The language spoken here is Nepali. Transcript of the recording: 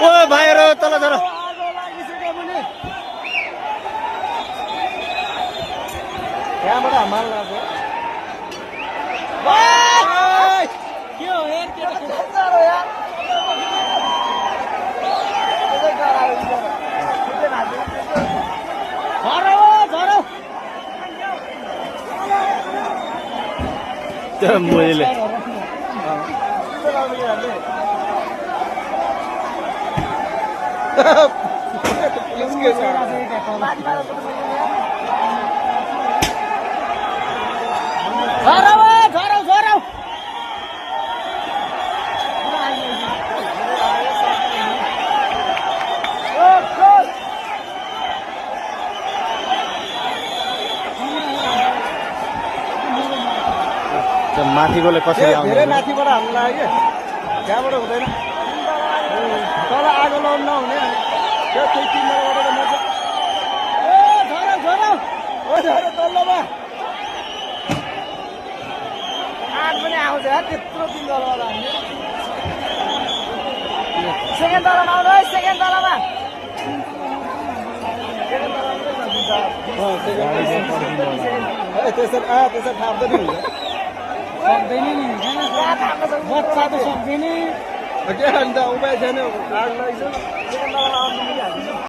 ओ भाइहरु तल झर त्यहाँबाट हाल लाग्यो के हो यार के त्यो मोले माथिकोले कसरी आउँछ धेरै माथिबाट हाल्नु लाग्यो त्यहाँबाट हुँदैन तल आगो लाउनु नहुने त्यो त्यही तिमीबाट मजा तल्लोमा आग पनि आउँछ त्यत्रो दिन तलबाट हामी सेकेन्ड तलामा आउनु है सेकेन्ड तलामा त्यसरी थाप्दै हुन्छ सक्दैन नि बच्चा त सक्दैन के अन्त उपाय छैन आग लाग्छ सेकेन्ड तलामा आउनु